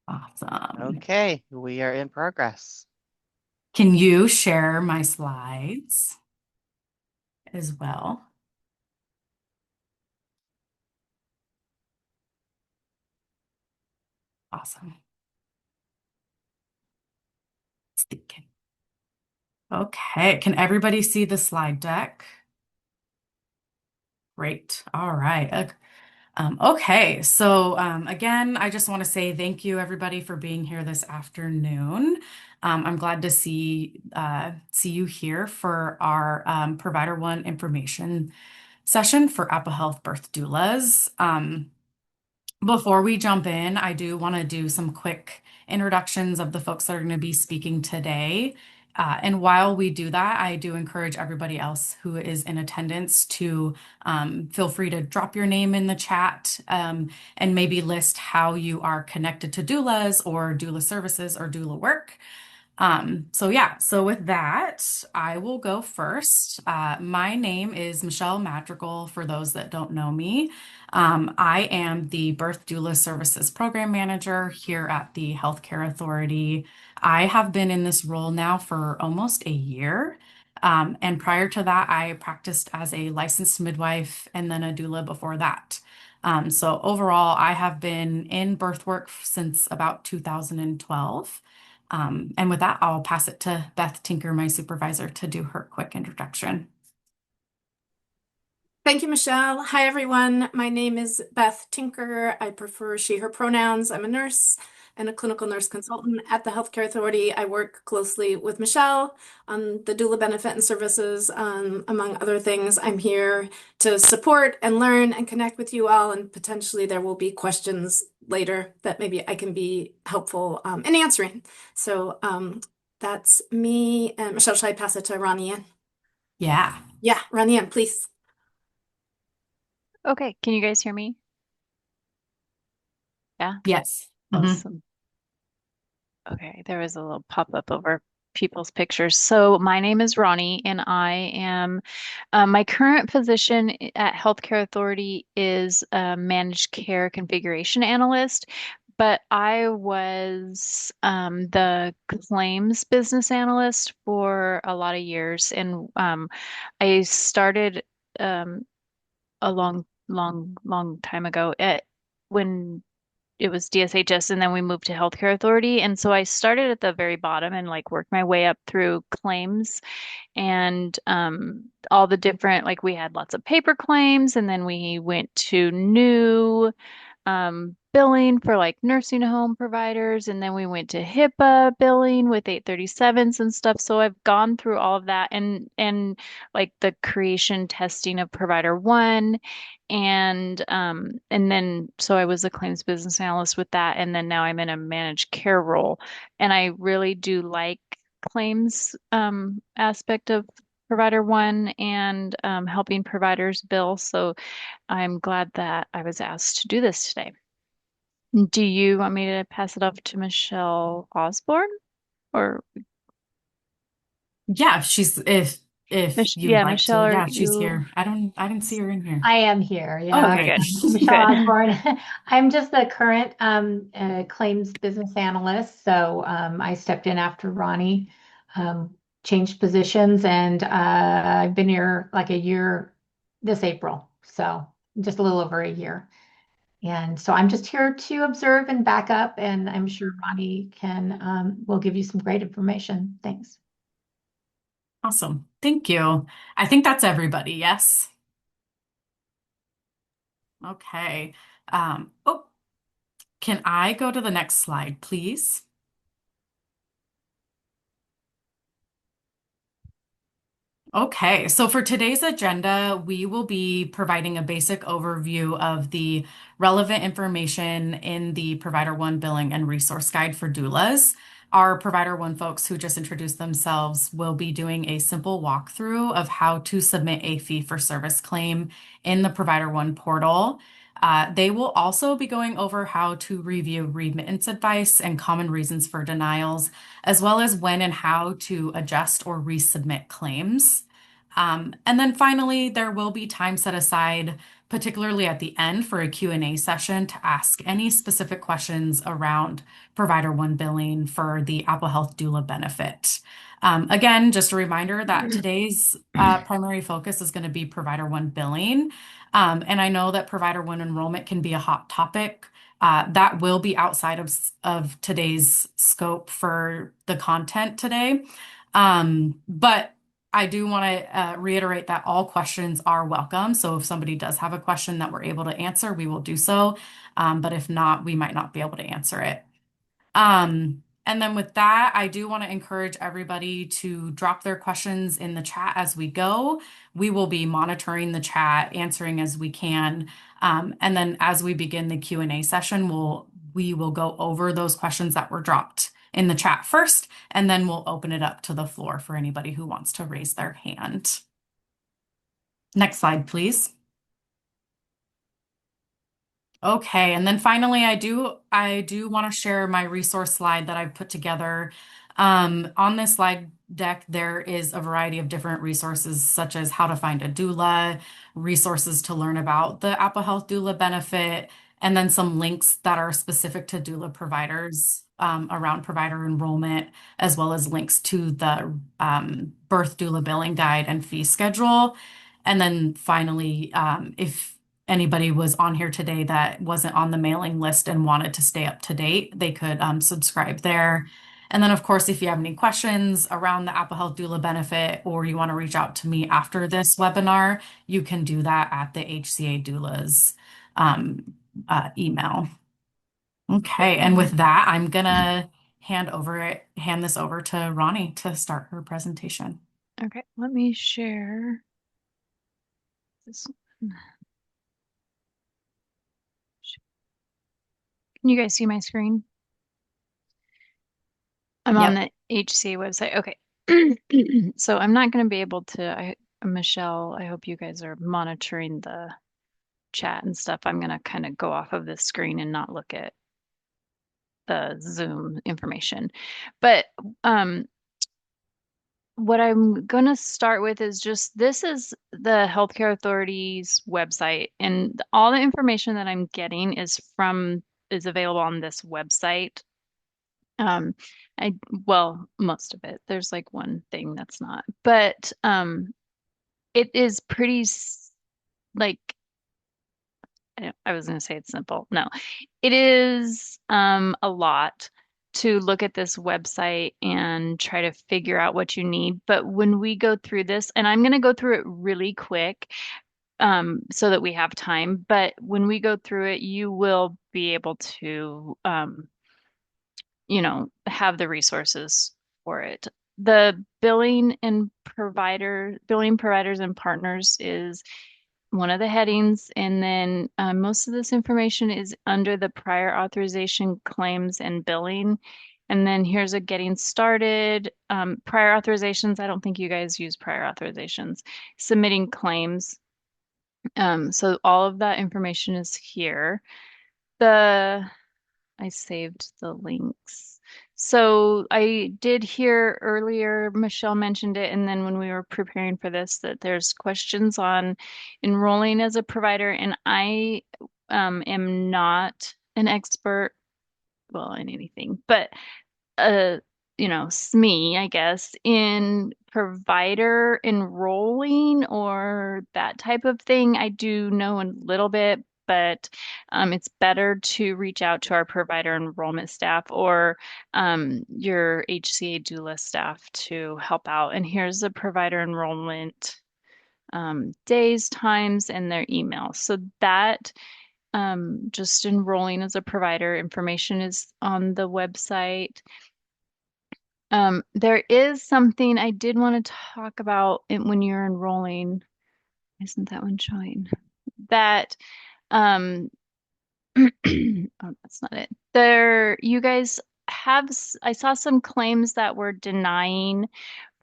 Awesome. Okay, we are in progress. Can you share my slides as well? Awesome. Thinking. Okay, can everybody see the slide deck? Great. All right. Okay, so again, I just want to say thank you everybody for being here this afternoon. I'm glad to see you here for our Provider One information session for Apple Health Birth Doulas. Before we jump in, I do want to do some quick introductions of the folks that are going to be speaking today. And while we do that, I do encourage everybody else who is in attendance to feel free to drop your name in the chat and maybe list how you are connected to doulas or doula services or doula work. So with that, I will go first. My name is Michelle Madrigal, for those that don't know me. I am the Birth Doula Services Program Manager here at the Healthcare Authority. I have been in this role now for almost a year. And prior to that, I practiced as a licensed midwife and then a doula before that. So overall, I have been in birth work since about 2012. And with that, I'll pass it to Beth Tinker, my supervisor, to do her quick introduction. Thank you, Michelle. Hi, everyone. My name is Beth Tinker. I prefer she, her pronouns. I'm a nurse and a clinical nurse consultant at the Healthcare Authority. I work closely with Michelle on the doula benefit and services, among other things. I'm here to support and learn and connect with you all, and potentially there will be questions later that maybe I can be helpful in answering. So that's me. And Michelle, should I pass it to Ronnie Ann? Yeah. Yeah, Ronnie Ann, please. Okay, can you guys hear me? Yeah, Yes. Mhm. awesome. Okay, there was a little pop-up over people's pictures. So my name is Ronnie, and I am my current position at Healthcare Authority is a managed care configuration analyst, but I was the claims business analyst for a lot of years, and I started a long time ago at when it was DSHS and then we moved to Healthcare Authority. And so I started at the very bottom and like worked my way up through claims and all the different, like we had lots of paper claims and then we went to new billing for like nursing home providers, and then we went to HIPAA billing with 837s and stuff. So I've gone through all of that and like the creation testing of Provider One, and then so I was a claims business analyst with that, and then now I'm in a managed care role, and I really do like claims aspect of Provider One and helping providers bill. So I'm glad that I was asked to do this today. Do you want me to pass it off to Michelle Osborne or Yeah, if you would yeah, like Michelle, to. are Yeah, she's you? here. I didn't see her in here. I am here. Oh, Okay, Yeah, good. Michelle Good. Osborne. I'm just the current claims business analyst. So I stepped in after Ronnie changed positions, and I've been here like a year this April. So just a little over a year. And so I'm just here to observe and back up, and I'm sure Ronnie can will give you some great information. Thanks. Awesome. Thank you. I think that's everybody. Yes. Okay. Oh, can I go to the next slide, please? Okay, so for today's agenda, we will be providing a basic overview of the relevant information in the Provider One Billing and Resource Guide for doulas. Our Provider One folks who just introduced themselves will be doing a simple walkthrough of how to submit a fee-for-service claim in the Provider One portal. They will also be going over how to review remittance advice and common reasons for denials, as well as when and how to adjust or resubmit claims. And then finally, there will be time set aside particularly at the end for a Q&A session to ask any specific questions around Provider One billing for the Apple Health Doula benefit. Again, just a reminder that today's primary focus is going to be Provider One billing. And I know that Provider One enrollment can be a hot topic. That will be outside of today's scope for the content today. But I do want to reiterate that all questions are welcome. So if somebody does have a question that we're able to answer, we will do so. But if not, we might not be able to answer it. And then with that, I do want to encourage everybody to drop their questions in the chat as we go. We will be monitoring the chat, answering as we can. And then as we begin the Q&A session, we will go over those questions that were dropped in the chat first, and then we'll open it up to the floor for anybody who wants to raise their hand. Next slide, please. Okay, and then finally, I do want to share my resource slide that I've put together. On this slide deck, there is a variety of different resources, such as how to find a doula, resources to learn about the Apple Health Doula benefit, and then some links that are specific to doula providers around provider enrollment, as well as links to the birth doula billing guide and fee schedule. And then finally, if anybody was on here today that wasn't on the mailing list and wanted to stay up to date, they could subscribe there. And then, of course, if you have any questions around the Apple Health Doula benefit or you want to reach out to me after this webinar, you can do that at the HCA Doula's email. Okay, and with that, I'm gonna hand this over to Ronnie to start her presentation. Okay, let me share this one. Can you guys see my screen? I'm on the HCA website. Okay. So I'm not going to be able to, Michelle, I hope you guys are monitoring the chat and stuff. I'm going to kind of go off of this screen and not look at the Zoom information. But what I'm going to start with is just this is the Healthcare Authority's website, and all the information that I'm getting is available on this website. Well, most of it. There's like one thing that's not, but it is pretty like I was going to say it's simple. No, it is a lot to look at this website and try to figure out what you need. But when we go through this, and I'm going to go through it really quick so that we have time, but when we go through it, you will be able to have the resources for it. The billing providers and partners is one of the headings, and then most of this information is under the prior authorization, claims, and billing. And then here's a getting started. Prior authorizations, I don't think you guys use prior authorizations. Submitting claims. So all of that information is here. I saved the links. So I did hear earlier, Michelle mentioned it, and then when we were preparing for this, that there's questions on enrolling as a provider, and I am not an expert, well, in anything, but SME, I guess, in provider enrolling or that type of thing. I do know a little bit, but it's better to reach out to our provider enrollment staff or your HCA doula staff to help out. And here's the provider enrollment days, times, and their email. So that just enrolling as a provider information is on the website. There is something I did want to talk about when you're enrolling. Isn't that one showing? That, oh, that's not it. You guys I saw some claims that were denying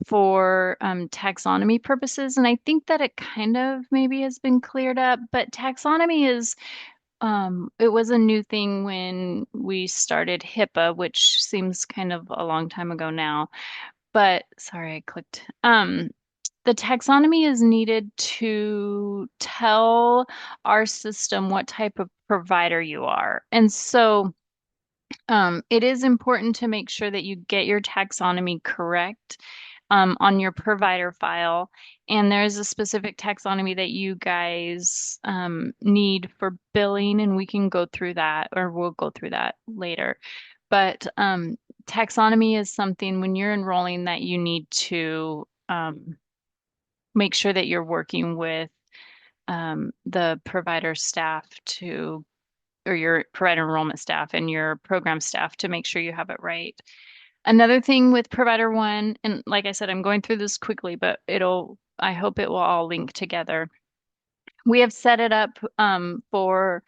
for taxonomy purposes, and I think that it kind of maybe has been cleared up, but taxonomy is it was a new thing when we started HIPAA, which seems kind of a long time ago now. But sorry, I clicked. the taxonomy is needed to tell our system what type of provider you are. And so it is important to make sure that you get your taxonomy correct on your provider file. And there's a specific taxonomy that you guys need for billing, and we can go through that, or we'll go through that later. But taxonomy is something when you're enrolling that you need to make sure that you're working with the provider staff to, or your provider enrollment staff and your program staff to make sure you have it right. Another thing with Provider One, and like I said, I'm going through this quickly, but I hope it will all link together. We have set it up to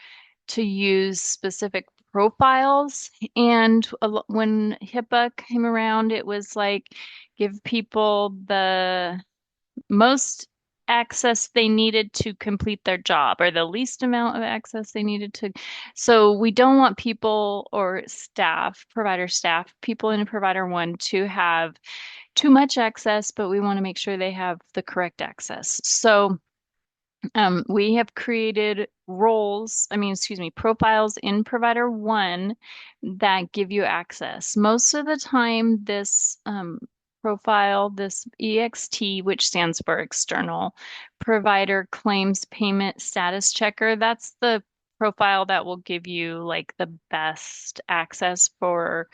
use specific profiles. And when HIPAA came around, it was like give people the most access they needed to complete their job, or the least amount of access they needed to. So we don't want people or staff, provider staff, people in Provider One to have too much access, but we want to make sure they have the correct access. So we have created profiles in Provider One that give you access. Most of the time, this profile, this EXT, which stands for External Provider Claims Payment Status Checker, that's the profile that will give you like the best access for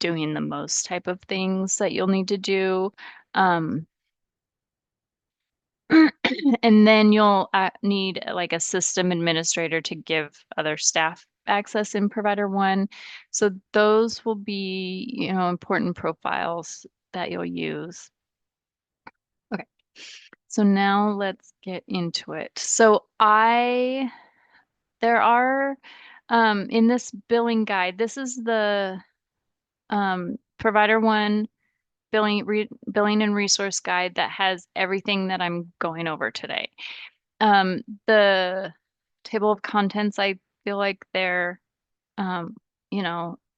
doing the most type of things that you'll need to do. And then you'll need like a system administrator to give other staff access in Provider One. So those will be, important profiles that you'll use. Okay. So now let's get into it. There are, in this billing guide, this is the Provider One billing and resource guide that has everything that I'm going over today. The table of contents, I feel like they're,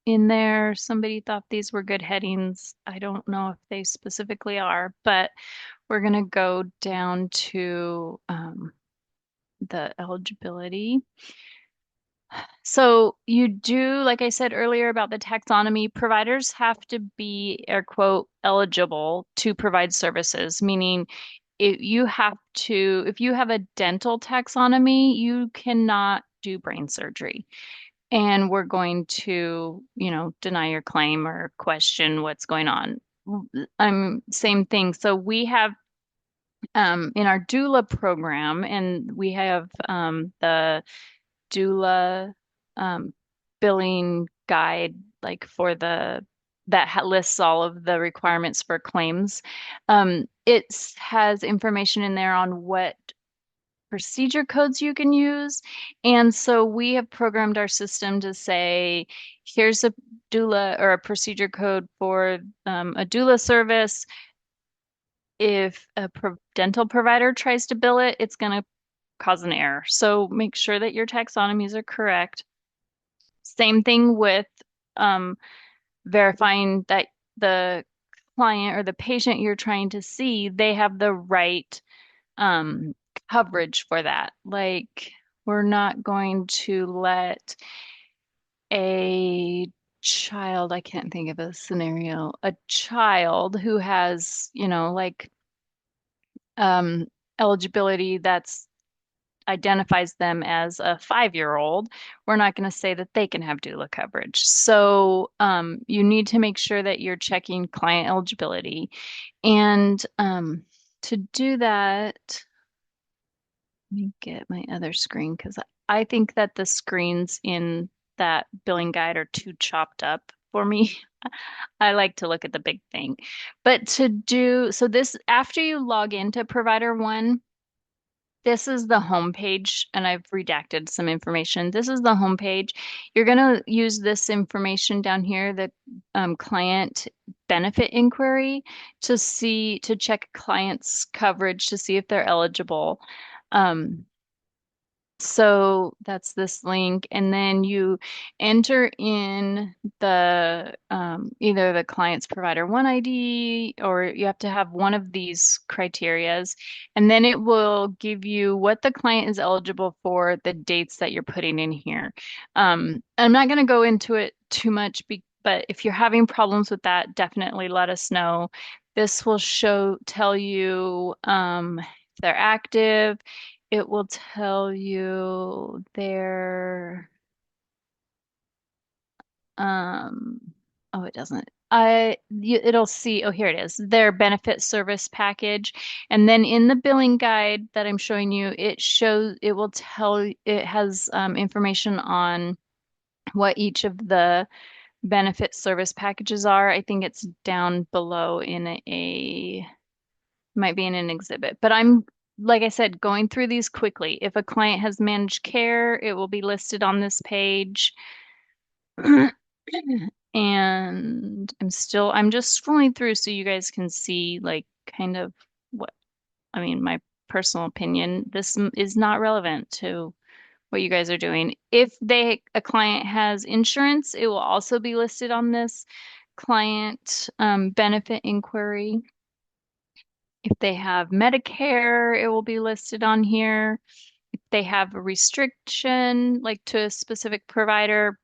in there. Somebody thought these were good headings. I don't know if they specifically are, but we're going to go down to the eligibility. So you do, like I said earlier about the taxonomy, providers have to be, air quote, eligible to provide services, meaning if you have a dental taxonomy, you cannot do brain surgery. And we're going to, deny your claim or question what's going on. Same thing. So we have in our doula program, and we have the doula billing guide, like for that lists all of the requirements for claims. It has information in there on what procedure codes you can use. And so we have programmed our system to say, here's a doula or a procedure code for a doula service. If a dental provider tries to bill it, it's going to cause an error. So make sure that your taxonomies are correct. Same thing with verifying that the client or the patient you're trying to see, they have the right um, coverage for that. Like, we're not going to let a child, I can't think of a scenario, a child who has, like um, eligibility that's identifies them as a 5-year-old, we're not going to say that they can have doula coverage. So you need to make sure that you're checking client eligibility. And to do that, let me get my other screen because I think that the screens in that billing guide are too chopped up for me. I like to look at the big thing. But so this, after you log into Provider One, this is the home page, and I've redacted some information. This is the home page. You're going to use this information down here, the client benefit inquiry, to check clients' coverage to see if they're eligible. So that's this link, and then you enter in the either the client's provider one ID, or you have to have one of these criterias, and then it will give you what the client is eligible for, the dates that you're putting in here. I'm not going to go into it too much, but if you're having problems with that, definitely let us know. This will tell you if they're active. It will tell you their um oh, it doesn't. It'll see, oh, here it is, their benefit service package. And then in the billing guide that I'm showing you, it will it has information on what each of the benefit service packages are. I think it's down below in might be in an exhibit, but like I said, going through these quickly. If a client has managed care, it will be listed on this page. And I'm just scrolling through so you guys can see like kind of what, I mean, my personal opinion. This is not relevant to what you guys are doing. If a client has insurance, it will also be listed on this client benefit inquiry. If they have Medicare, it will be listed on here. If they have a restriction, like to a specific provider,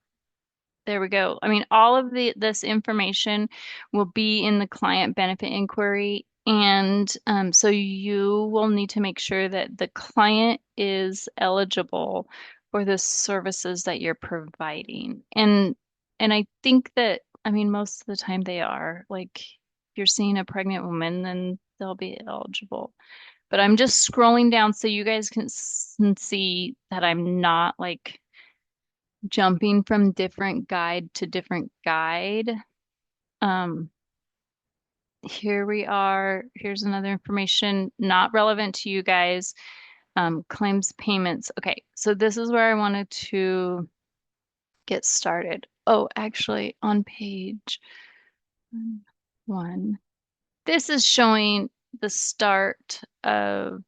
there we go. I mean, all of this information will be in the client benefit inquiry. And so you will need to make sure that the client is eligible for the services that you're providing. And I think that, I mean, most of the time they are. Like, if you're seeing a pregnant woman, then they'll be eligible. But I'm just scrolling down so you guys can see that I'm not like jumping from different guide to different guide. Um, Here we are. Here's another information not relevant to you guys. Claims payments. Okay, so this is where I wanted to get started. Oh, actually, on page 1, this is showing the start of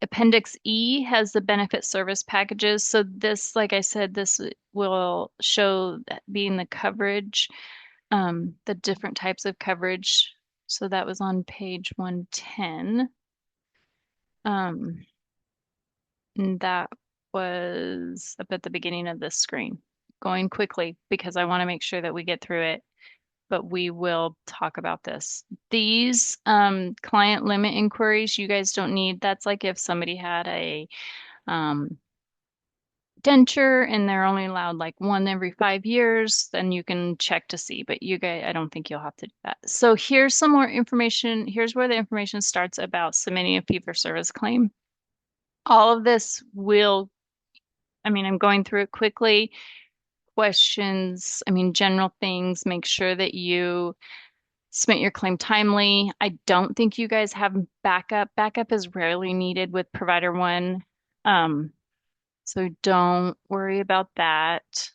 Appendix E has the benefit service packages. So this, like I said, this will show that being the coverage, the different types of coverage. So that was on page 110. And that was up at the beginning of this screen. Going quickly because I want to make sure that we get through it, but we will talk about this. These client limit inquiries, you guys don't need. That's like if somebody had a um, denture and they're only allowed like one every 5 years, then you can check to see. But you guys, I don't think you'll have to do that. So here's some more information. Here's where the information starts about submitting a fee-for-service claim. All of this I mean, I'm going through it quickly. Questions, I mean, general things, make sure that you submit your claim timely. I don't think you guys have backup. Backup is rarely needed with Provider One. So don't worry about that.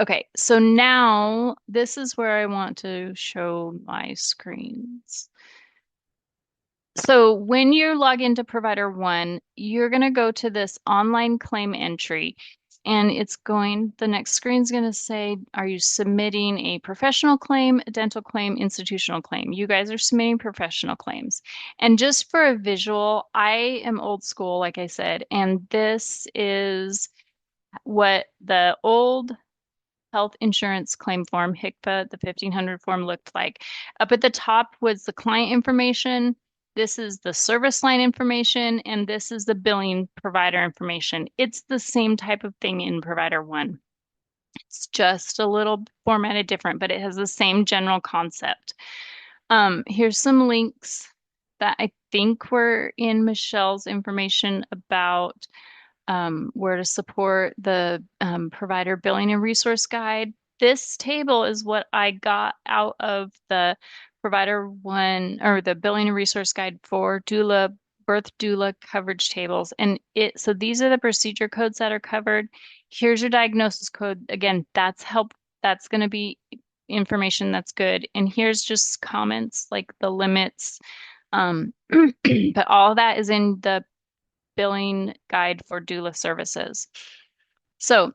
Okay, so now this is where I want to show my screens. So when you log into Provider One, you're going to go to this online claim entry, and the next screen is going to say, are you submitting a professional claim, a dental claim, institutional claim? You guys are submitting professional claims. And just for a visual, I am old school, like I said, and this is what the old health insurance claim form, HICPA, the 1500 form looked like. Up at the top was the client information. This is the service line information, and this is the billing provider information. It's the same type of thing in Provider One. It's just a little formatted different, but it has the same general concept. Here's some links that I think were in Michelle's information about where to support the provider billing and resource guide. This table is what I got out of the Provider One or the billing and resource guide for doula, birth doula coverage tables. And so these are the procedure codes that are covered. Here's your diagnosis code. Again, that's going to be information that's good. And here's just comments like the limits, But all that is in the billing guide for doula services. So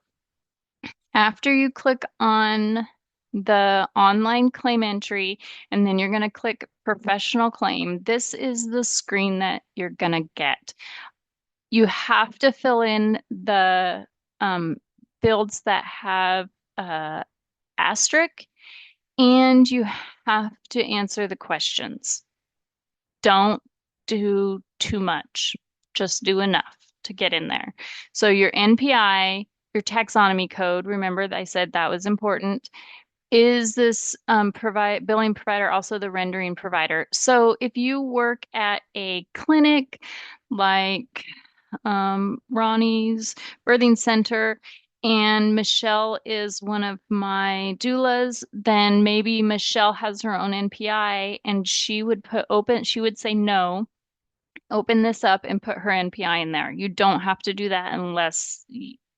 after you click on the online claim entry, and then you're going to click professional claim, this is the screen that you're going to get. You have to fill in the um, fields that have asterisk, and you have to answer the questions. Don't do too much. Just do enough to get in there. So your NPI, your taxonomy code, remember that I said that was important. Is this billing provider also the rendering provider? So if you work at a clinic like Ronnie's Birthing Center, and Michelle is one of my doulas, then maybe Michelle has her own NPI and she would she would say no, open this up and put her NPI in there. You don't have to do that unless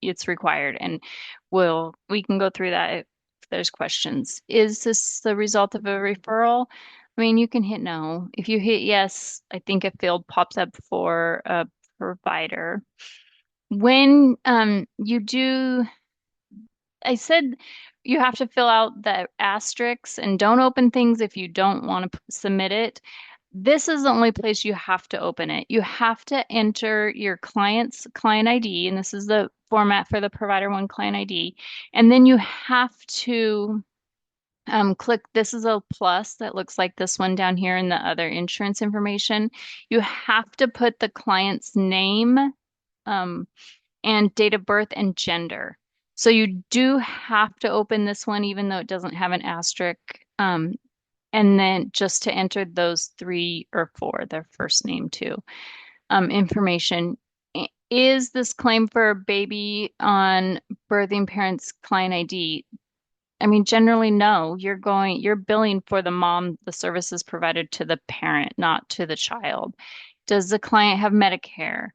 it's required. And we can go through that if there's questions. Is this the result of a referral? I mean, you can hit no. If you hit yes, I think a field pops up for a provider. When you do, I said you have to fill out the asterisks and don't open things if you don't want to submit it. This is the only place you have to open it. You have to enter your client's client ID, and this is the format for the provider one client ID. And then you have to click, this is a plus that looks like this one down here in the other insurance information. You have to put the client's name, and date of birth and gender. So you do have to open this one, even though it doesn't have an asterisk. And then just to enter those 3 or 4, their first name too. Information. Is this claim for a baby on birthing parent's client ID? I mean, generally, no. You're billing for the mom, the services provided to the parent, not to the child. Does the client have Medicare?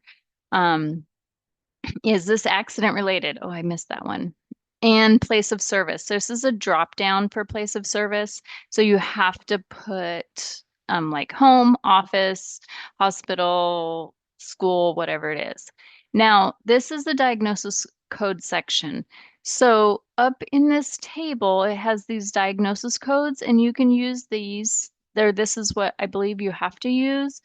Is this accident related? Oh, I missed that one. And place of service. So this is a drop down for place of service. So you have to put like home, office, hospital, school, whatever it is. Now, this is the diagnosis code section. So up in this table, it has these diagnosis codes, and you can use these. This is what I believe you have to use,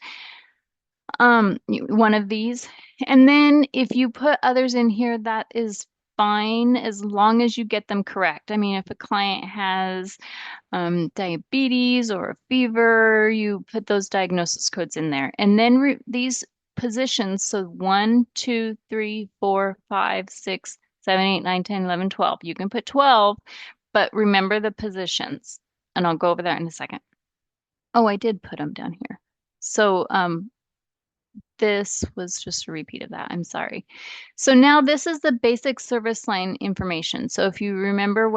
one of these. And then if you put others in here, that is fine as long as you get them correct. I mean, if a client has diabetes or a fever, you put those diagnosis codes in there. And then these positions, so 1, 2, 3, 4, 5, 6, 7, 8, 9, 10, 11, 12. You can put 12, but remember the positions. And I'll go over that in a second. Oh, I did put them down here. So this was just a repeat of that. I'm sorry. So now this is the basic service line information. So if you remember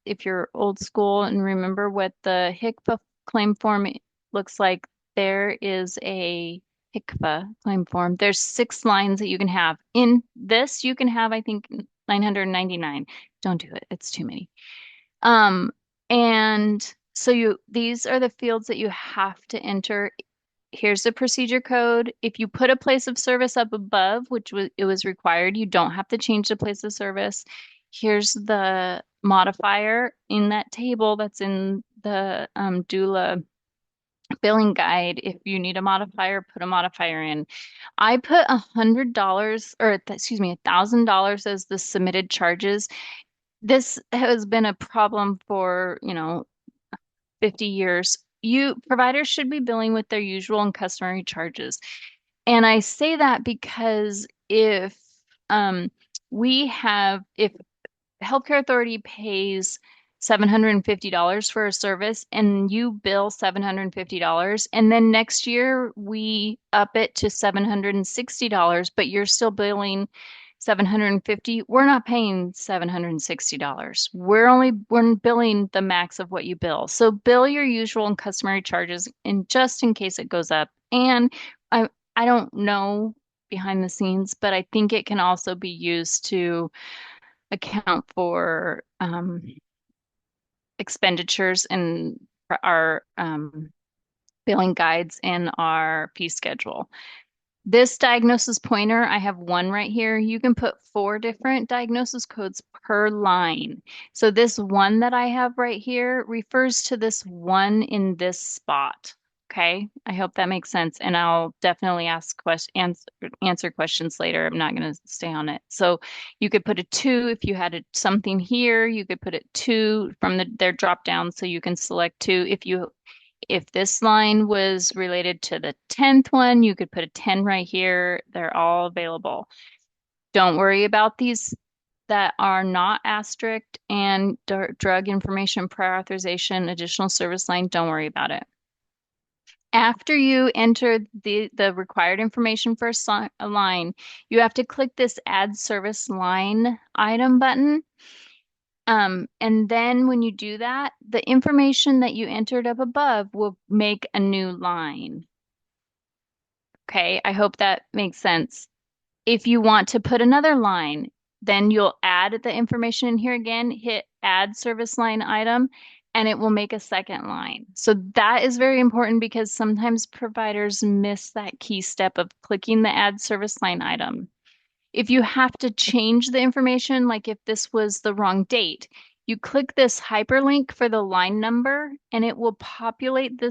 if you're old school and remember what the HCFA claim form looks like, there is a HCFA claim form. There's 6 lines that you can have. In this, you can have, I think, 999. Don't do it. It's too many. And so these are the fields that you have to enter. Here's the procedure code. If you put a place of service up above, which it was required, you don't have to change the place of service. Here's the modifier in that table that's in the doula billing guide. If you need a modifier, put a modifier in. I put $100 or excuse me, $1,000 as the submitted charges. This has been a problem for, 50 years. Providers should be billing with their usual and customary charges. And I say that because um, if Healthcare Authority pays $750 for a service and you bill $750, and then next year we up it to $760, but you're still billing 750, we're not paying $760. We're billing the max of what you bill. So bill your usual and customary charges and just in case it goes up. And I don't know behind the scenes, but I think it can also be used to account for expenditures and our billing guides in our fee schedule. This diagnosis pointer, I have one right here. You can put 4 different diagnosis codes per line. So this one that I have right here refers to this one in this spot. Okay, I hope that makes sense. And I'll definitely answer questions later. I'm not going to stay on it. So you could put a 2 if you had something here. You could put it 2 from their drop down, so you can select 2. If this line was related to the 10th one, you could put a 10 right here. They're all available. Don't worry about these that are not asterisk and drug information prior authorization, additional service line. Don't worry about it. After you enter the required information for a line, you have to click this Add Service Line item button. And then when you do that, the information that you entered up above will make a new line. Okay, I hope that makes sense. If you want to put another line, then you'll add the information in here again, hit Add Service Line Item, and it will make a second line. So that is very important because sometimes providers miss that key step of clicking the Add Service Line Item. If you have to change the information, like if this was the wrong date, you click this hyperlink for the line number and it will populate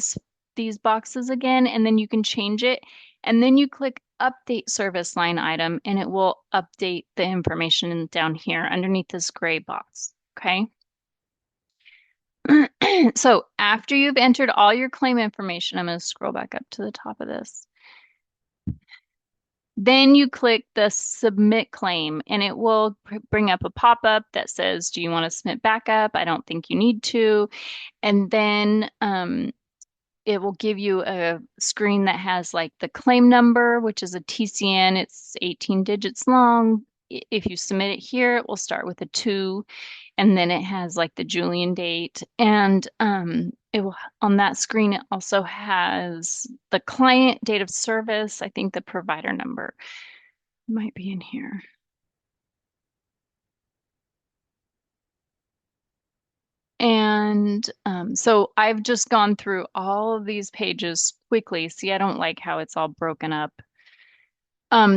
these boxes again, and then you can change it. And then you click Update Service Line Item and it will update the information down here underneath this gray box. Okay. So after you've entered all your claim information, I'm going to scroll back up to the top of this. Then you click the submit claim and it will bring up a pop-up that says, do you want to submit backup? I don't think you need to. And then it will give you a screen that has like the claim number, which is a TCN. It's 18 digits long. If you submit it here, it will start with a 2, and then it has like the Julian date. And it will, on that screen, it also has the client date of service. I think the provider number might be in here. And so I've just gone through all of these pages quickly. See, I don't like how it's all broken up.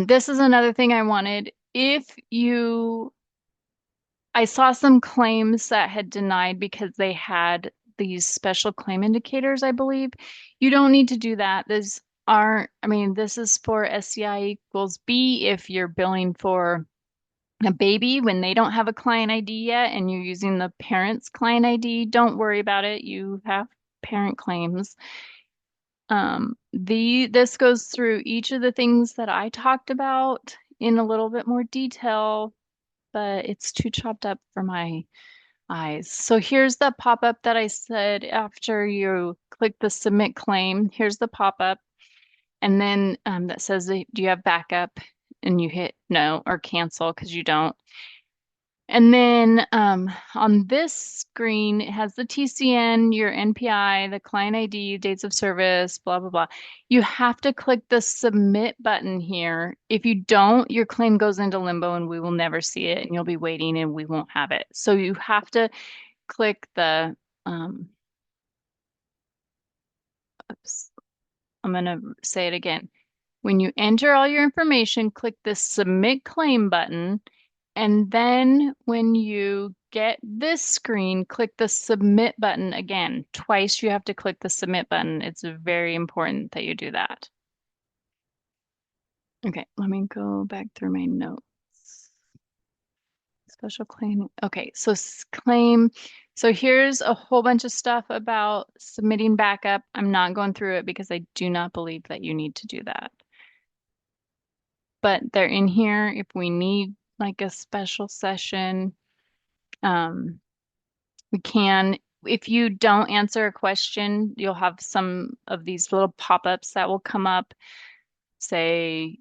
This is another thing I wanted. I saw some claims that had denied because they had these special claim indicators, I believe. You don't need to do that. This is for SCI equals B if you're billing for a baby when they don't have a client ID yet and you're using the parent's client ID. Don't worry about it. You have parent claims. This goes through each of the things that I talked about in a little bit more detail, but it's too chopped up for my eyes. So here's the pop-up that I said after you click the submit claim. Here's the pop-up. And then that says, do you have backup? And you hit no or cancel because you don't. And then on this screen, it has the TCN, your NPI, the client ID, dates of service, blah, blah, blah. You have to click the submit button here. If you don't, your claim goes into limbo and we will never see it and you'll be waiting and we won't have it. So you have to click the, oops, I'm going to say it again. When you enter all your information, click the submit claim button. And then when you get this screen, click the submit button again. Twice you have to click the submit button. It's very important that you do that. Okay, let me go back through my notes. Special claim. Okay, so claim. So here's a whole bunch of stuff about submitting backup. I'm not going through it because I do not believe that you need to do that. But they're in here if we need like a special session. We can, if you don't answer a question, you'll have some of these little pop-ups that will come up, say,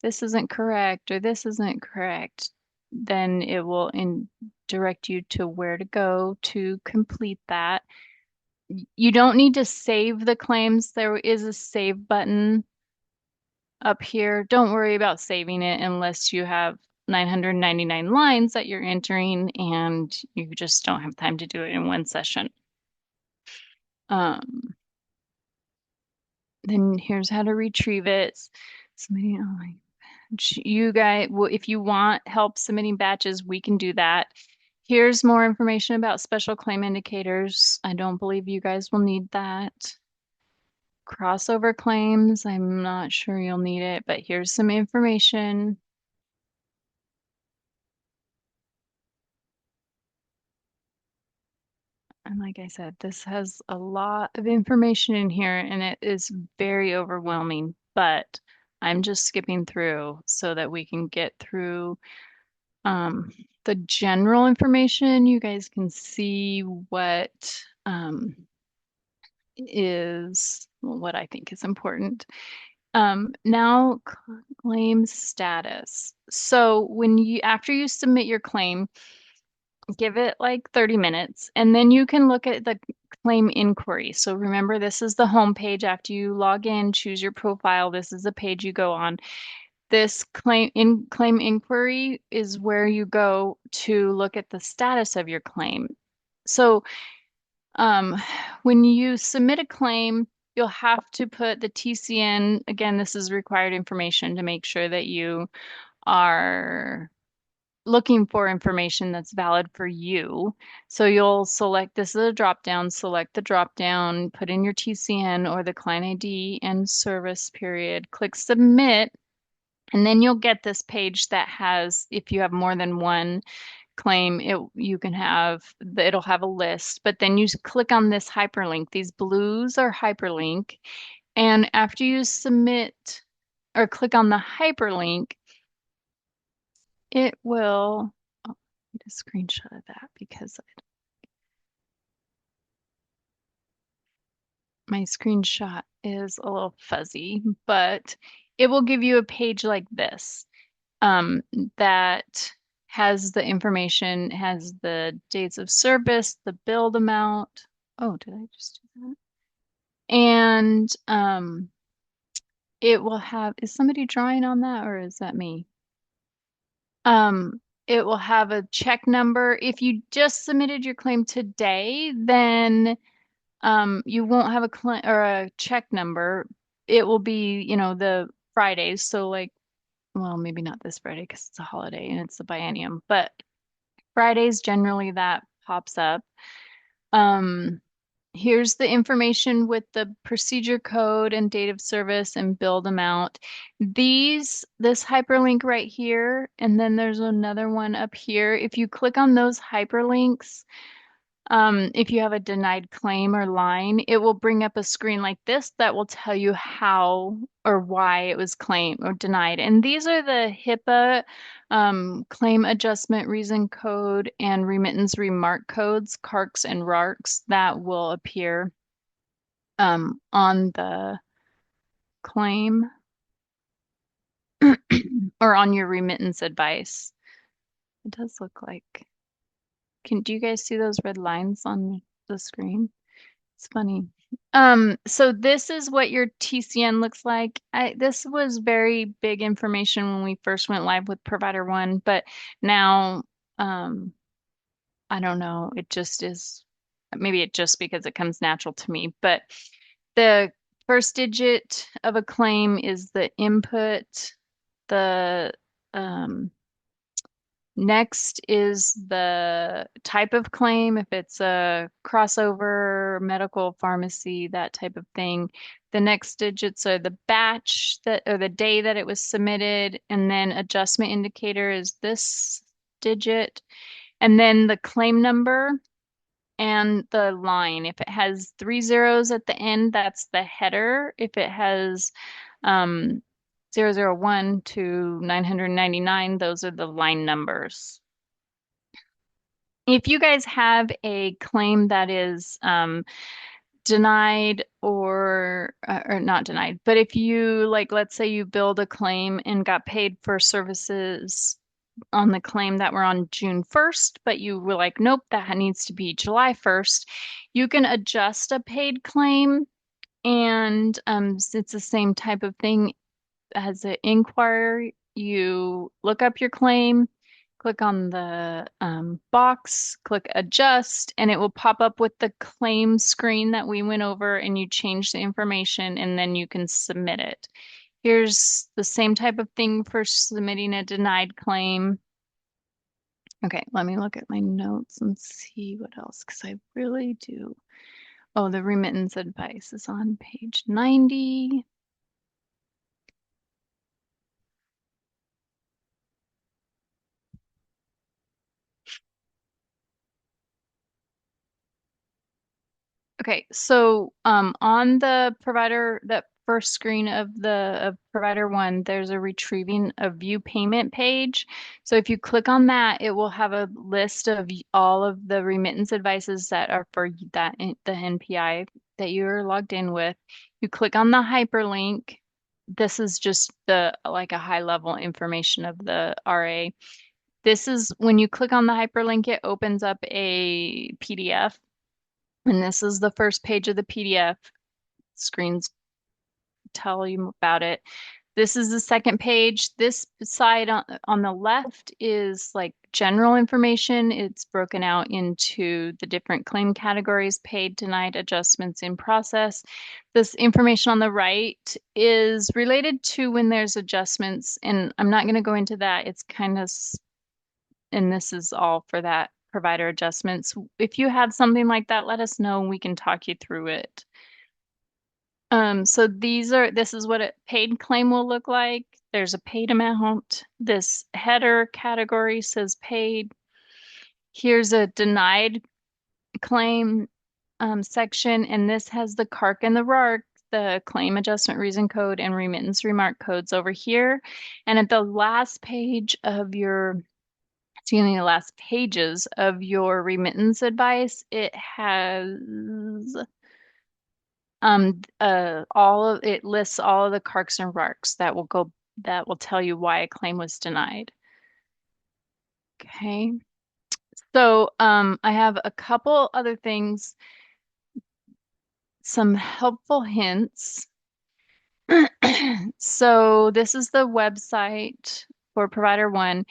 this isn't correct or this isn't correct. Then it will direct you to where to go to complete that. You don't need to save the claims. There is a save button up here. Don't worry about saving it unless you have 999 lines that you're entering and you just don't have time to do it in one session. Then here's how to retrieve it. Somebody, oh my, you guys, well, if you want help submitting batches, we can do that. Here's more information about special claim indicators. I don't believe you guys will need that. Crossover claims, I'm not sure you'll need it, but here's some information. And like I said, this has a lot of information in here and it is very overwhelming, but I'm just skipping through so that we can get through the general information. You guys can see what is what I think is important. Now claim status. So when you after you submit your claim, give it like 30 minutes and then you can look at the claim inquiry. So remember, this is the home page after you log in, choose your profile. This is the page you go on. This claim inquiry is where you go to look at the status of your claim. So when you submit a claim, you'll have to put the TCN. Again, this is required information to make sure that you are looking for information that's valid for you. So you'll select, this is a drop down, select the drop down, put in your TCN or the client ID and service period, click submit, and then you'll get this page that has, if you have more than one claim, it'll have a list, but then you click on this hyperlink. These blues are hyperlink, and after you submit or click on the hyperlink, it will, oh, I need a screenshot of that because my screenshot is a little fuzzy, but it will give you a page like this um, that has the information, has the dates of service, the billed amount. Oh, did I just do that? And it will have, is somebody drawing on that or is that me? It will have a check number. If you just submitted your claim today, then you won't have a claim or a check number. It will be, the Fridays. So like, well, maybe not this Friday because it's a holiday and it's the biennium, but Fridays generally that pops up. Um, Here's the information with the procedure code and date of service and billed amount. This hyperlink right here, and then there's another one up here. If you click on those hyperlinks, if you have a denied claim or line, it will bring up a screen like this that will tell you how or why it was claimed or denied. And these are the HIPAA claim adjustment reason code and remittance remark codes, CARCs and RARCs, that will appear on the claim or on your remittance advice. It does look like, do you guys see those red lines on the screen? It's funny. So this is what your TCN looks like. This was very big information when we first went live with Provider One, but now, I don't know. It just is, maybe it just because it comes natural to me, but the first digit of a claim is the input. The, next is the type of claim, if it's a crossover, medical, pharmacy, that type of thing. The next digits are the batch that or the day that it was submitted, and then adjustment indicator is this digit, and then the claim number and the line. If it has 3 zeros at the end, that's the header. If it has 001 to 999, those are the line numbers. If you guys have a claim that is denied or not denied, but if you like, let's say you billed a claim and got paid for services on the claim that were on June 1st, but you were like, nope, that needs to be July 1st, you can adjust a paid claim and it's the same type of thing as an inquiry. You look up your claim, click on the box, click adjust, and it will pop up with the claim screen that we went over, and you change the information and then you can submit it. Here's the same type of thing for submitting a denied claim. Okay, let me look at my notes and see what else, because I really do. Oh, the remittance advice is on page 90. Okay, so on the provider, that first screen of the provider one, there's a retrieving a view payment page. So if you click on that, it will have a list of all of the remittance advices that are for that the NPI that you're logged in with. You click on the hyperlink. This is just the like a high level information of the RA. This is when you click on the hyperlink, it opens up a PDF. And this is the first page of the PDF. Screens tell you about it. This is the second page. This side on the left is like general information. It's broken out into the different claim categories: paid, denied, adjustments in process. This information on the right is related to when there's adjustments, and I'm not going to go into that. It's kind of, and this is all for that provider adjustments. If you had something like that, let us know and we can talk you through it. So this is what a paid claim will look like. There's a paid amount. This header category says paid. Here's a denied claim section, and this has the CARC and the RARC, the claim adjustment reason code and remittance remark codes over here. And at the last page of your excuse me, the last pages of your remittance advice, it has it lists all of the CARCs and RARCs that will tell you why a claim was denied. Okay. So I have a couple other things, some helpful hints. So this is the website for Provider One.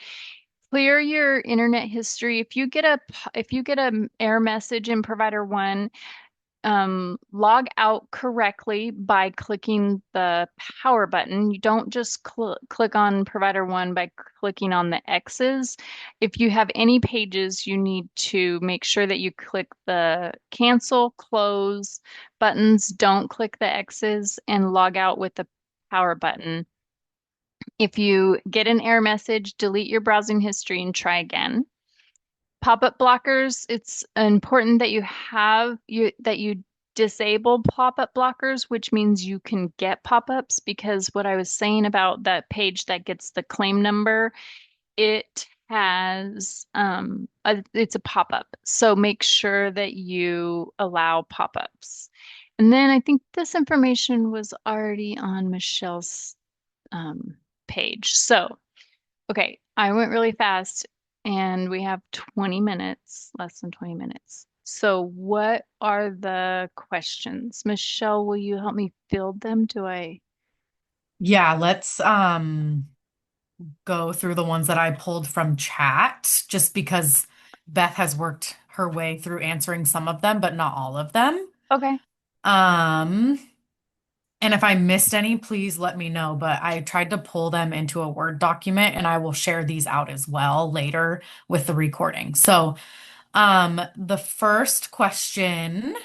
Clear your internet history. If you get a error message in Provider One, log out correctly by clicking the power button. You don't just click on Provider One by clicking on the X's. If you have any pages, you need to make sure that you click the cancel, close buttons. Don't click the X's, and log out with the power button. If you get an error message, delete your browsing history and try again. Pop-up blockers, it's important that you disable pop-up blockers, which means you can get pop-ups, because what I was saying about that page that gets the claim number, it has it's a pop-up. So make sure that you allow pop-ups. And then I think this information was already on Michelle's page. So, okay, I went really fast and we have 20 minutes, less than 20 minutes. So what are the questions? Michelle, will you help me field them? Yeah, let's go through the ones that I pulled from chat, just because Beth has worked her way through answering some of them, but not all of them. Okay. Um, and if I missed any, please let me know. But I tried to pull them into a Word document, and I will share these out as well later with the recording. So, the first question,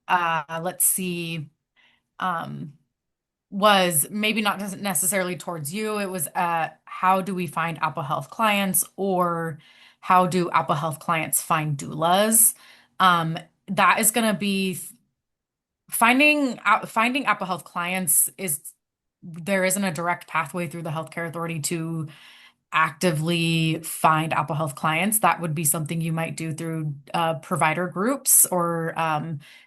let's see, um, was maybe not necessarily towards you. It was how do we find Apple Health clients, or how do Apple Health clients find doulas? That is going to be finding Apple Health clients is there isn't a direct pathway through the healthcare authority to actively find Apple Health clients. That would be something you might do through provider groups, or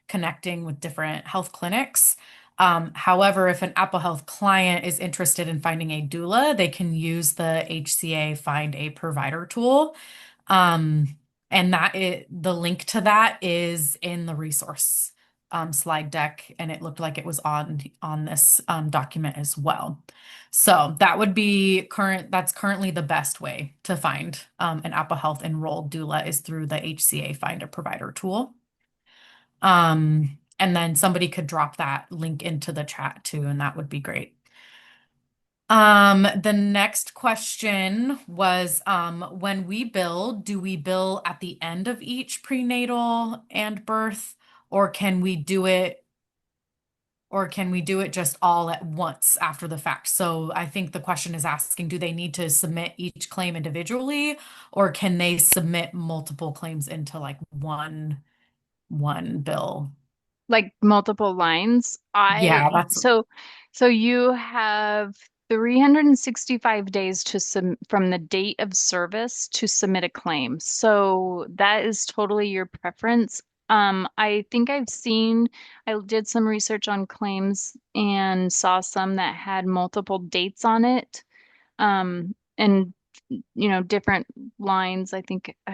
connecting with different health clinics. However, if an Apple Health client is interested in finding a doula, they can use the HCA Find a Provider tool. Um, and the link to that is in the resource slide deck, and it looked like it was on this document as well. So that would be that's currently the best way to find an Apple Health enrolled doula is through the HCA Find a Provider tool. And then somebody could drop that link into the chat too, and that would be great. The next question was, when we bill, do we bill at the end of each prenatal and birth, or can we do it, just all at once after the fact? So I think the question is asking, do they need to submit each claim individually, or can they submit multiple claims into like one bill? Like multiple lines. Yeah, So you have 365 days to from the date of service to submit a claim. So that is totally your preference. I think I did some research on claims and saw some that had multiple dates on it. And different lines. I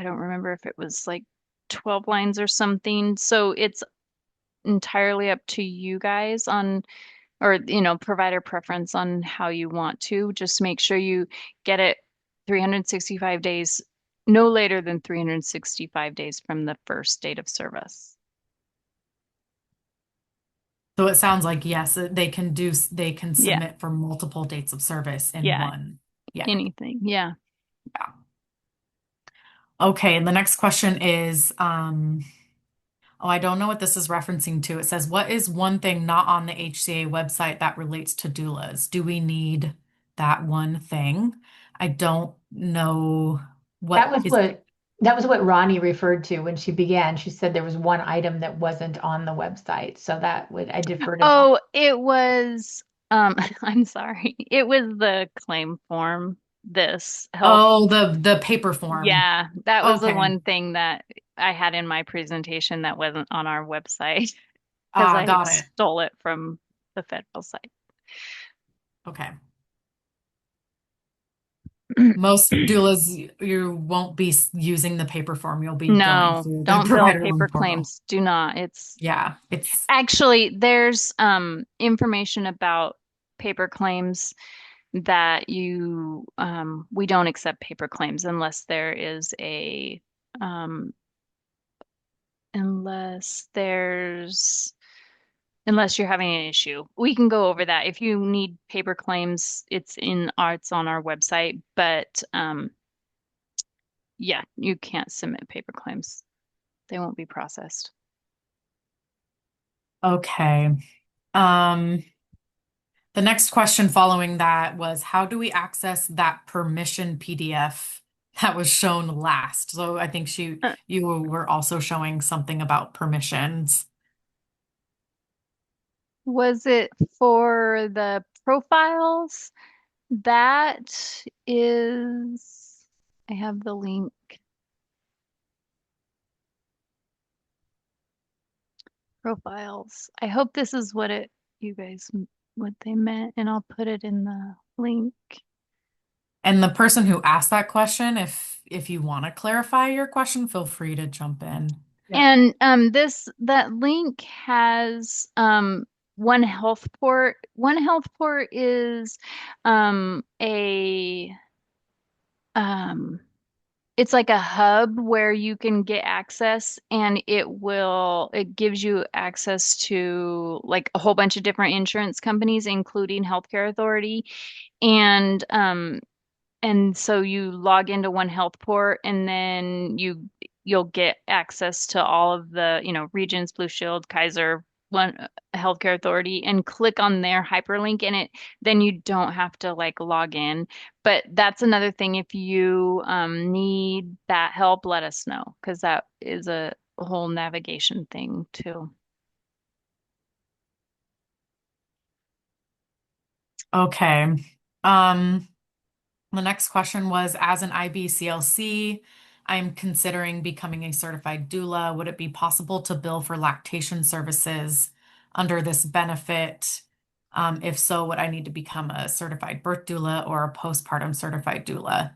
don't remember if it was like 12 lines or something. So it's entirely up to you guys on, or, provider preference on how you want to. Just make sure you get it 365 days, no later than 365 days from the first date of service. so it sounds like yes, they can Yeah, submit for multiple dates of service in yeah, one. Yeah. anything. Yeah. Yeah. Okay, and the next question is, oh, I don't know what this is referencing to. It says, what is one thing not on the HCA website that relates to doulas? Do we need that one thing? I don't know That what was is. what Ronnie referred to when she began. She said there was one item that wasn't on the website. So I defer to Ron. Oh, it was, I'm sorry. It was the claim form, this health. Oh, the paper form. Yeah, that was the Okay. one thing that I had in my presentation that wasn't on our website because I had Got it. stole it from the federal site. Okay. Most doulas, you won't be using the paper form. You'll be going No, through the don't bill provider paper one portal. claims. Do not. It's Yeah, it's actually there's information about paper claims that we don't accept paper claims unless there is a um unless there's unless you're having an issue. We can go over that. If you need paper claims, it's on our website, but yeah, you can't submit paper claims. They won't be processed. okay. Um, the next question following that was, how do we access that permission PDF that was shown last? So I think you were also showing something about permissions. Was it for the profiles? That is, I have the link. Profiles. I hope this is what they meant, and I'll put it in the link. And the person who asked that question, if you want to clarify your question, feel free to jump in. Yeah. And that link has One Health Port. One Health Port is a it's like a hub where you can get access, and it gives you access to like a whole bunch of different insurance companies, including Healthcare Authority. And so you log into One Health Port, and then you'll get access to all of the, Regions, Blue Shield, Kaiser, One Healthcare Authority, and click on their hyperlink, and then you don't have to like log in. But that's another thing. If you need that help, let us know, because that is a whole navigation thing too. Okay. Um, the next question was, as an IBCLC, I'm considering becoming a certified doula. Would it be possible to bill for lactation services under this benefit? If so, would I need to become a certified birth doula or a postpartum certified doula?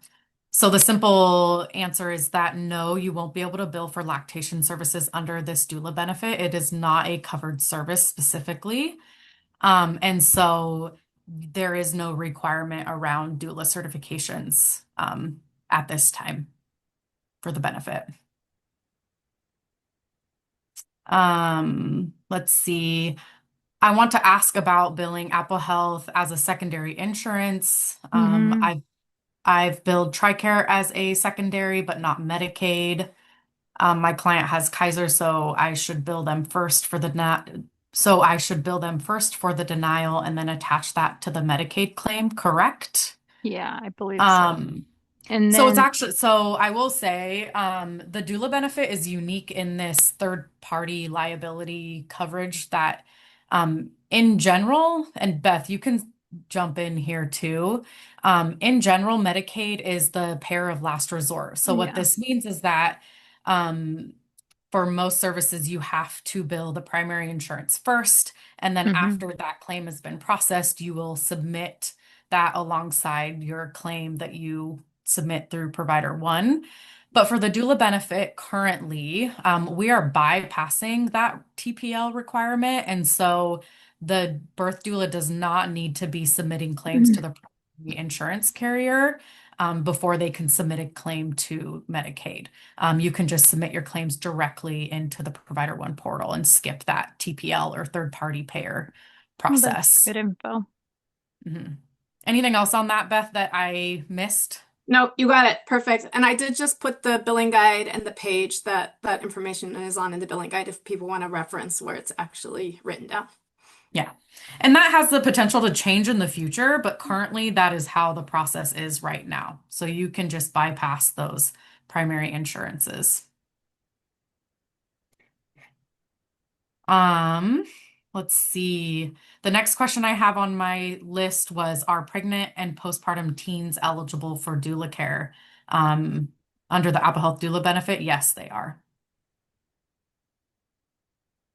So the simple answer is that no, you won't be able to bill for lactation services under this doula benefit. It is not a covered service specifically. And so there is no requirement around doula certifications at this time for the benefit. Let's see. I want to ask about billing Apple Health as a secondary insurance. Hmm. I've billed TRICARE as a secondary, but not Medicaid. My client has Kaiser, so I should bill them first for the denial and then attach that to the Medicaid claim, correct? Yeah, I believe so. Um, And so it's then, actually, so I will say, the doula benefit is unique in this third party liability coverage that, in general, and Beth, you can jump in here too. In general, Medicaid is the payer of last resort. So what yeah. this means is that, um, for most services, you have to bill the primary insurance first, and then Hmm. after that claim has been processed, you will submit that alongside your claim that you submit through provider one. But for the doula benefit currently, we are bypassing that TPL requirement. And so the birth doula does not need to be submitting claims to the primary insurance carrier before they can submit a claim to Medicaid. You can just submit your claims directly into the Provider One portal and skip that TPL or third party payer Well, that's process. good info. Mhm. Anything else on that, Beth, that I missed? No, you got it. Perfect. And I did just put the billing guide and the page that that information is on in the billing guide if people want to reference where it's actually written down. Yeah. And that has the potential to change in the future, but currently that is how the process is right now. So you can just bypass those primary insurances. Um, let's see. The next question I have on my list was, are pregnant and postpartum teens eligible for doula care? Under the Apple Health doula benefit? Yes, they are.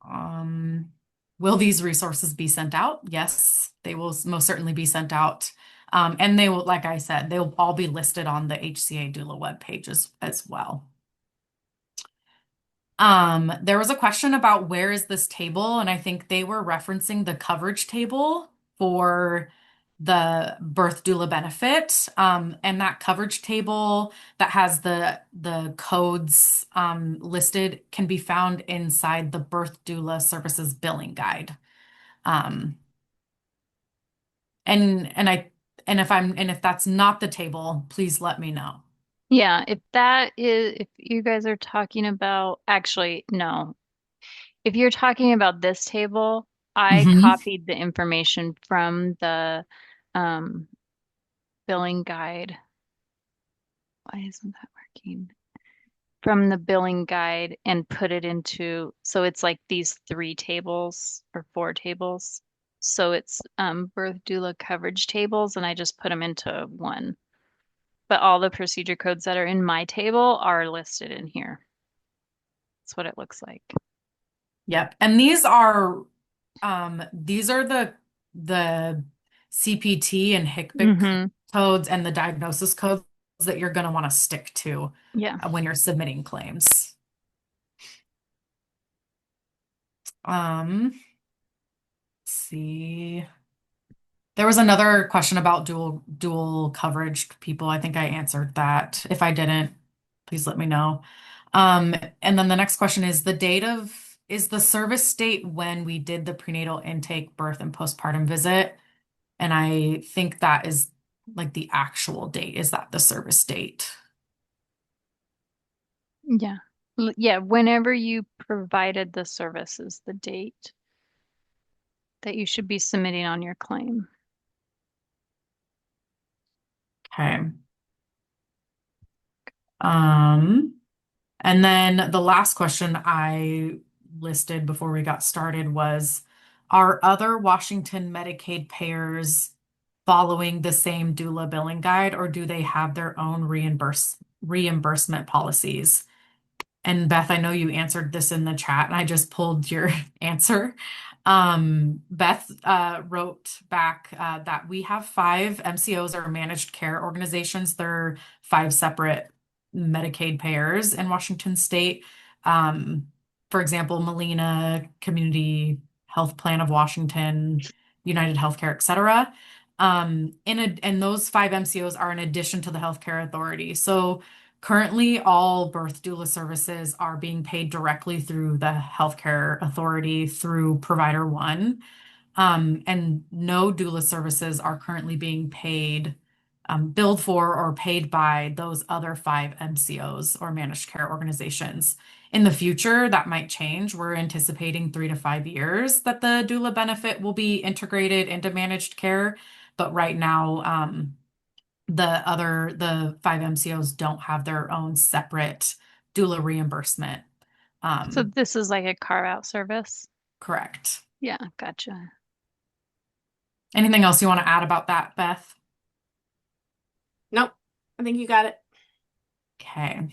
Um, will these resources be sent out? Yes, they will most certainly be sent out. And they will, like I said, they will all be listed on the HCA doula webpage as well. There was a question about where is this table, and I think they were referencing the coverage table for the birth doula benefit. And that coverage table that has the codes listed can be found inside the birth doula services billing guide. Um, and I and if that's not the table, please let me know. Yeah, if that is, if you guys are talking about, actually, no. If you're talking about this table, I Hmm. copied the information from the um, billing guide. Why isn't that working? From the billing guide and put it into, so it's like these three tables or four tables. So it's birth doula coverage tables, and I just put them into one. But all the procedure codes that are in my table are listed in here. That's what it looks like. Yep. And these are the CPT and HCPC Hmm. codes and the diagnosis codes that you're going to want to stick to Yeah. when you're submitting claims. Let's see. There was another question about dual coverage people. I think I answered that. If I didn't, please let me know. And then the next question is is the service date when we did the prenatal intake, birth, and postpartum visit? And I think that is like the actual date. Is that the service date? Yeah. Yeah, whenever you provided the service is the date that you should be submitting on your claim. Okay. Um, and then the last question I listed before we got started was, are other Washington Medicaid payers following the same doula billing guide, or do they have their own reimbursement policies? And Beth, I know you answered this in the chat, and I just pulled your answer. Beth wrote back that we have five MCOs or managed care organizations. They're five separate Medicaid payers in Washington State. Um, for example, Molina Community Health Plan of Washington, United Healthcare, et cetera. And those five MCOs are in addition to the Healthcare Authority. So currently, all birth doula services are being paid directly through the Healthcare Authority through Provider One. And no doula services are currently being paid, billed for, or paid by those other five MCOs or managed care organizations. In the future, that might change. We're anticipating 3 to 5 years that the doula benefit will be integrated into managed care. But right now, the five MCOs don't have their own separate doula reimbursement. So Um, this is like a carve out service. correct. Yeah, gotcha. Anything else you want to add about that, Beth? Nope, I think you got it. Okay.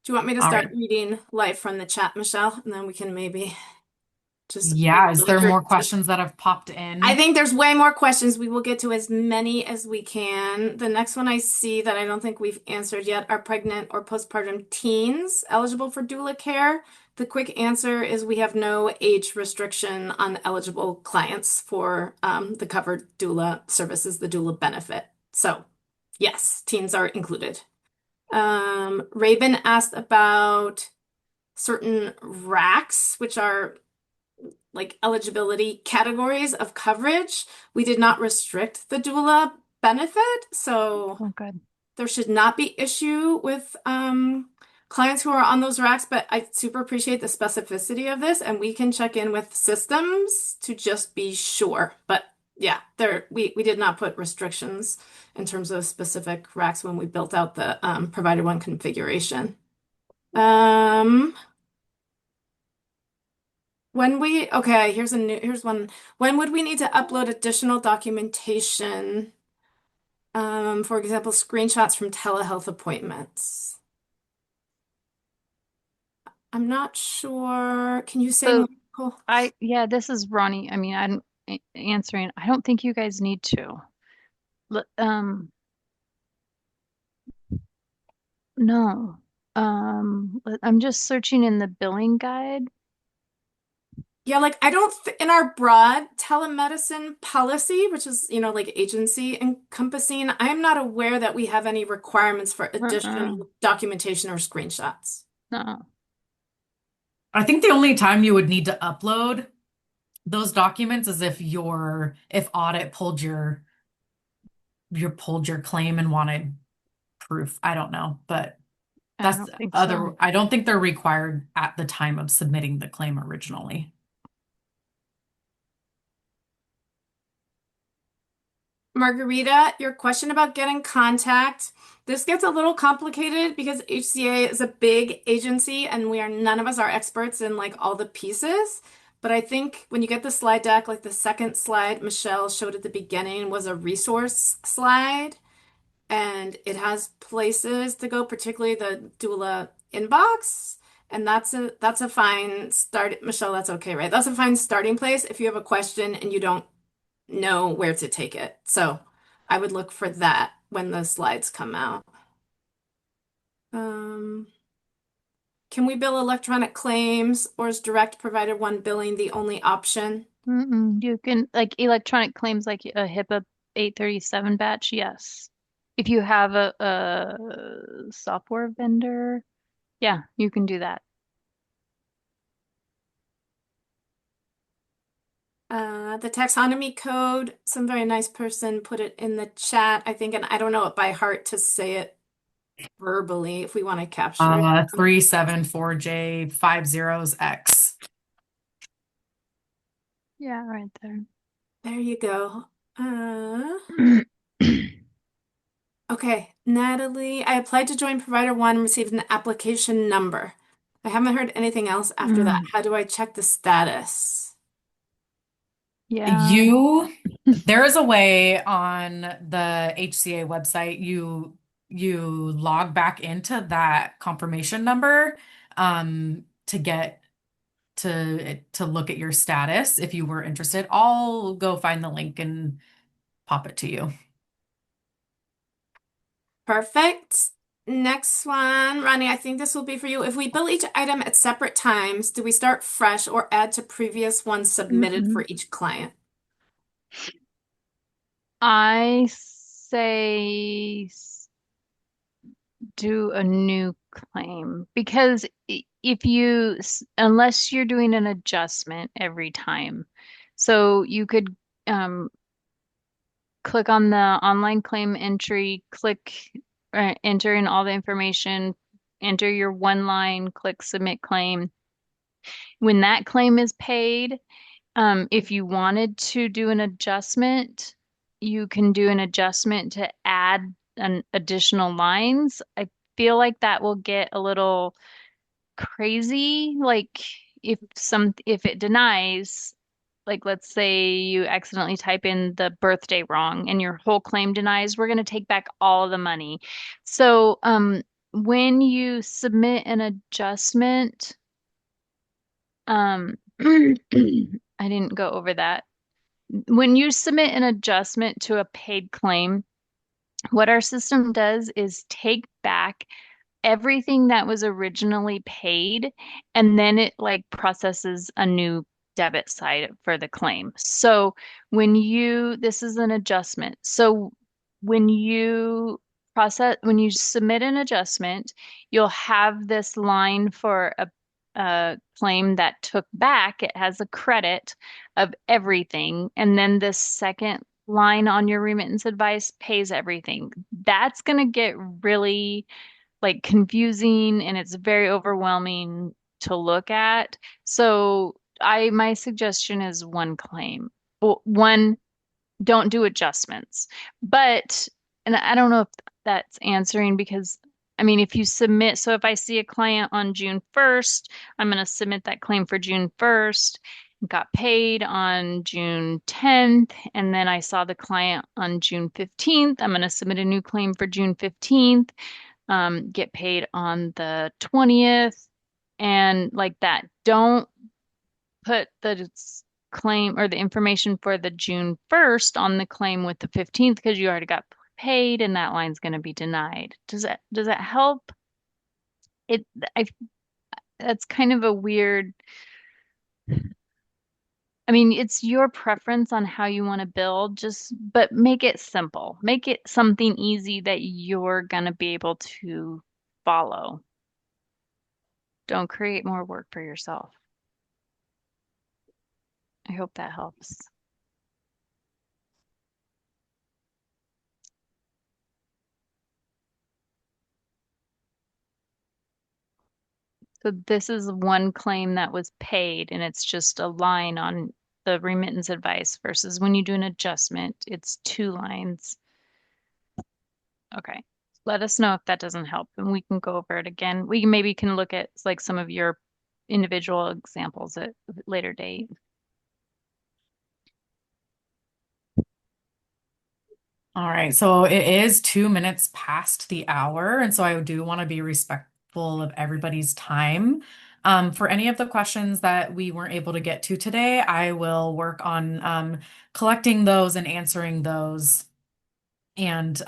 Do you want me to All start right. reading live from the chat, Michelle? And then we can maybe just Yeah, is there through. more questions that have popped I in? think there's way more questions. We will get to as many as we can. The next one I see that I don't think we've answered yet are pregnant or postpartum teens eligible for doula care. The quick answer is we have no age restriction on eligible clients for the covered doula services, the doula benefit. So, yes, teens are included. Rabin asked about certain racks, which are like eligibility categories of coverage. We did not restrict the doula benefit, so Oh, good. there should not be issue with clients who are on those racks, but I super appreciate the specificity of this, and we can check in with systems to just be sure. But yeah, we did not put restrictions in terms of specific racks when we built out the provider one configuration. Um, okay, here's one. When would we need to upload additional documentation? For example, screenshots from telehealth appointments. I'm not sure. Can you say more? So Nicole? yeah, this is Ronnie. I mean, I'm answering. I don't think you guys need to. L- Um, no. I'm just searching in the billing guide. Yeah, like I don't th in our broad telemedicine policy, which is, like agency encompassing, I am not aware that we have any requirements for Uh-uh. additional documentation or screenshots. No. I think the only time you would need to upload those documents is if audit pulled your claim and wanted proof. I don't know, but I don't think so. I don't think they're required at the time of submitting the claim originally. Margarita, your question about getting contact. This gets a little complicated because HCA is a big agency and none of us are experts in like all the pieces. But I think when you get the slide deck, like the second slide Michelle showed at the beginning was a resource slide, and it has places to go, particularly the doula inbox. And that's a fine start. Michelle, that's okay, right? That's a fine starting place if you have a question and you don't know where to take it. So I would look for that when the slides come out. Um, can we bill electronic claims, or is direct provider one billing the only option? You can like electronic claims like a HIPAA 837 batch, yes. If you have a software vendor, yeah, you can do that. The taxonomy code, some very nice person put it in the chat, I think, and I don't know it by heart to say it verbally if we want to capture it. 374J50X. Yeah, right there. There you go. Okay, Natalie, I applied to join provider one and received an application number. I haven't heard anything else after that. Mm, How do I check the status? yeah. There is a way on the HCA website, you log back into that confirmation number to get to look at your status if you were interested. I'll go find the link and pop it to you. Perfect. Next one, Ronnie, I think this will be for you. If we bill each item at separate times, do we start fresh or add to previous ones submitted for each client? I say do a new claim because if you, unless you're doing an adjustment every time, so you could click on the online claim entry, click enter in all the information, enter your one line, click submit claim. When that claim is paid, if you wanted to do an adjustment, you can do an adjustment to add an additional lines. I feel like that will get a little crazy. Like if it denies, like let's say you accidentally type in the birthday wrong and your whole claim denies, we're going to take back all of the money. So, when you submit an adjustment, I didn't go over that. When you submit an adjustment to a paid claim, what our system does is take back everything that was originally paid, and then it like processes a new debit side for the claim. So this is an adjustment. So when when you submit an adjustment, you'll have this line for a claim that took back. It has a credit of everything. And then this second line on your remittance advice pays everything. That's going to get really like confusing and it's very overwhelming to look at. So my suggestion is one claim. Well, one, don't do adjustments. But, and I don't know if that's answering because I mean, if you submit, so if I see a client on June 1st, I'm going to submit that claim for June 1st, got paid on June 10th, and then I saw the client on June 15th, I'm going to submit a new claim for June 15th, get paid on the 20th, and like that. Don't put the claim or the information for the June 1st on the claim with the 15th because you already got paid and that line's going to be denied. Does that help? It I That's kind of a weird. I mean, it's your preference on how you want to build, but make it simple. Make it something easy that you're going to be able to follow. Don't create more work for yourself. I hope that helps. So this is one claim that was paid, and it's just a line on the remittance advice versus when you do an adjustment, it's two lines. Okay. Let us know if that doesn't help, and we can go over it again. We maybe can look at like some of your individual examples at a later date. All right, so it is 2 minutes past the hour, and so I do want to be respectful of everybody's time. For any of the questions that we weren't able to get to today, I will work on collecting those and answering those and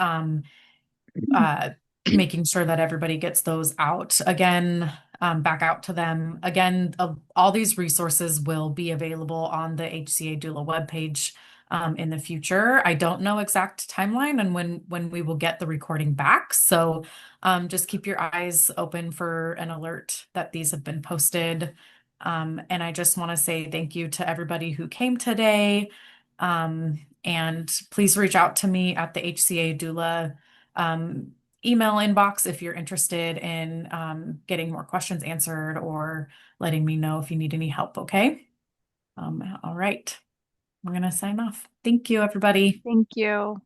making sure that everybody gets those out again, back out to them. Again, all these resources will be available on the HCA Doula webpage in the future. I don't know exact timeline and when we will get the recording back. So just keep your eyes open for an alert that these have been posted. And I just want to say thank you to everybody who came today. And please reach out to me at the HCA Doula email inbox if you're interested in getting more questions answered or letting me know if you need any help, okay? All right. We're going to sign off. Thank you, everybody. Thank you.